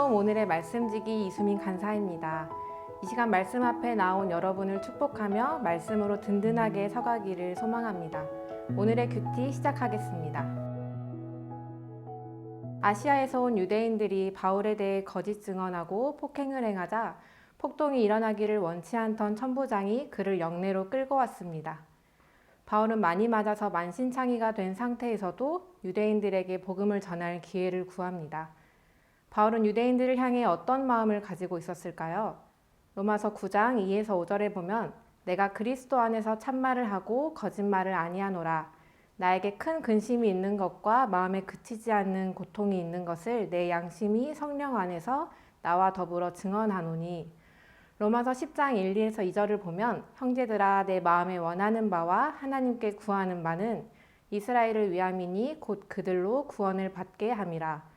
샬롬, 오늘의 말씀지기 이수민 간사입니다. 이 시간 말씀 앞에 나온 여러분을 축복하며 말씀으로 든든하게 서가기를 소망합니다. 오늘의 큐티 시작하겠습니다. 아시아에서 온 유대인들이 바울에 대해 거짓 증언하고 폭행을 행하자 폭동이 일어나기를 원치 않던 천부장이 그를 영내로 끌고 왔습니다. 바울은 많이 맞아서 만신창이가 된 상태에서도 유대인들에게 복음을 전할 기회를 구합니다. 바울은 유대인들을 향해 어떤 마음을 가지고 있었을까요? 로마서 9장 2에서 5절에 보면 내가 그리스도 안에서 참말을 하고 거짓말을 아니하노라. 나에게 큰 근심이 있는 것과 마음에 그치지 않는 고통이 있는 것을 내 양심이 성령 안에서 나와 더불어 증언하노니. 로마서 10장 1, 2에서 2절을 보면 형제들아 내 마음에 원하는 바와 하나님께 구하는 바는 이스라엘을 위함이니 곧 그들로 구원을 받게 함이라.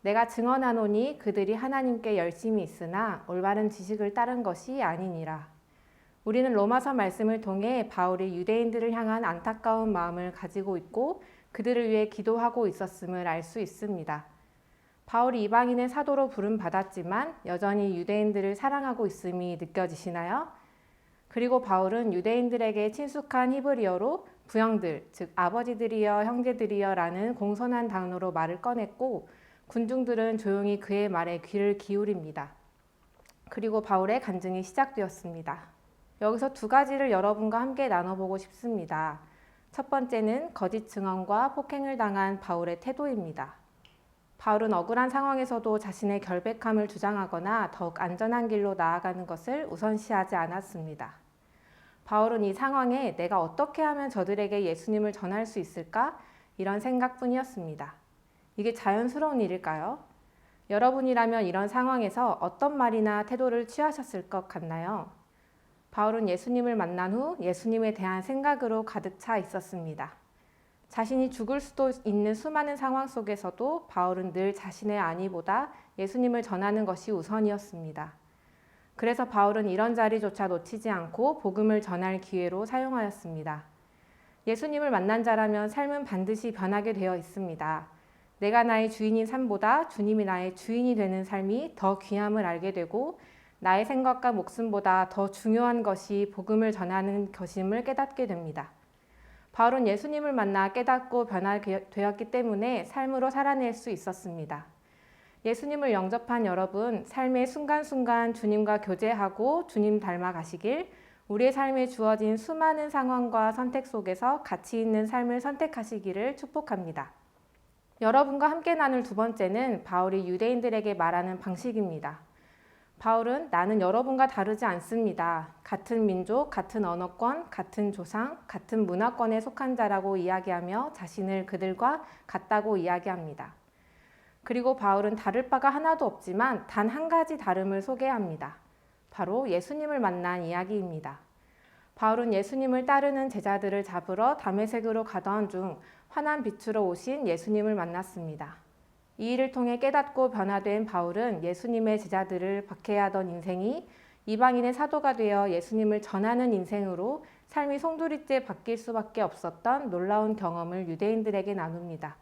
내가 증언하노니 그들이 하나님께 열심히 있으나 올바른 지식을 따른 것이 아니니라. 우리는 로마서 말씀을 통해 바울이 유대인들을 향한 안타까운 마음을 가지고 있고 그들을 위해 기도하고 있었음을 알 수 있습니다. 바울이 이방인의 사도로 부름받았지만 여전히 유대인들을 사랑하고 있음이 느껴지시나요? 그리고 바울은 유대인들에게 친숙한 히브리어로 부형들, 즉 아버지들이여 형제들이여 라는 공손한 단어로 말을 꺼냈고 군중들은 조용히 그의 말에 귀를 기울입니다. 그리고 바울의 간증이 시작되었습니다. 여기서 두 가지를 여러분과 함께 나눠보고 싶습니다. 첫 번째는 거짓 증언과 폭행을 당한 바울의 태도입니다. 바울은 억울한 상황에서도 자신의 결백함을 주장하거나 더욱 안전한 길로 나아가는 것을 우선시하지 않았습니다. 바울은 이 상황에 내가 어떻게 하면 저들에게 예수님을 전할 수 있을까? 이런 생각뿐이었습니다. 이게 자연스러운 일일까요? 여러분이라면 이런 상황에서 어떤 말이나 태도를 취하셨을 것 같나요? 바울은 예수님을 만난 후 예수님에 대한 생각으로 가득 차 있었습니다. 자신이 죽을 수도 있는 수많은 상황 속에서도 바울은 늘 자신의 안위보다 예수님을 전하는 것이 우선이었습니다. 그래서 바울은 이런 자리조차 놓치지 않고 복음을 전할 기회로 사용하였습니다. 예수님을 만난 자라면 삶은 반드시 변하게 되어 있습니다. 내가 나의 주인인 삶보다 주님이 나의 주인이 되는 삶이 더 귀함을 알게 되고 나의 생각과 목숨보다 더 중요한 것이 복음을 전하는 것임을 깨닫게 됩니다. 바울은 예수님을 만나 깨닫고 변하게 되었기 때문에 삶으로 살아낼 수 있었습니다. 예수님을 영접한 여러분, 삶의 순간순간 주님과 교제하고 주님 닮아가시길, 우리의 삶에 주어진 수많은 상황과 선택 속에서 가치 있는 삶을 선택하시기를 축복합니다. 여러분과 함께 나눌 두 번째는 바울이 유대인들에게 말하는 방식입니다. 바울은 나는 여러분과 다르지 않습니다. 같은 민족, 같은 언어권, 같은 조상, 같은 문화권에 속한 자라고 이야기하며 자신을 그들과 같다고 이야기합니다. 그리고 바울은 다를 바가 하나도 없지만 단 한 가지 다름을 소개합니다. 바로 예수님을 만난 이야기입니다. 바울은 예수님을 따르는 제자들을 잡으러 다메섹으로 가던 중 환한 빛으로 오신 예수님을 만났습니다. 이 일을 통해 깨닫고 변화된 바울은 예수님의 제자들을 박해하던 인생이 이방인의 사도가 되어 예수님을 전하는 인생으로 삶이 송두리째 바뀔 수밖에 없었던 놀라운 경험을 유대인들에게 나눕니다.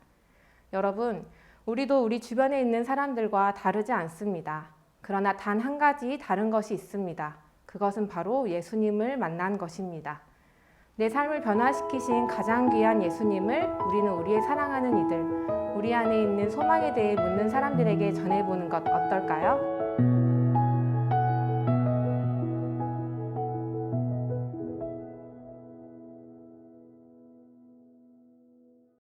여러분, 우리도 우리 주변에 있는 사람들과 다르지 않습니다. 그러나 단 한 가지 다른 것이 있습니다. 그것은 바로 예수님을 만난 것입니다. 내 삶을 변화시키신 가장 귀한 예수님을 우리는 우리의 사랑하는 이들, 우리 안에 있는 소망에 대해 묻는 사람들에게 전해보는 것 어떨까요?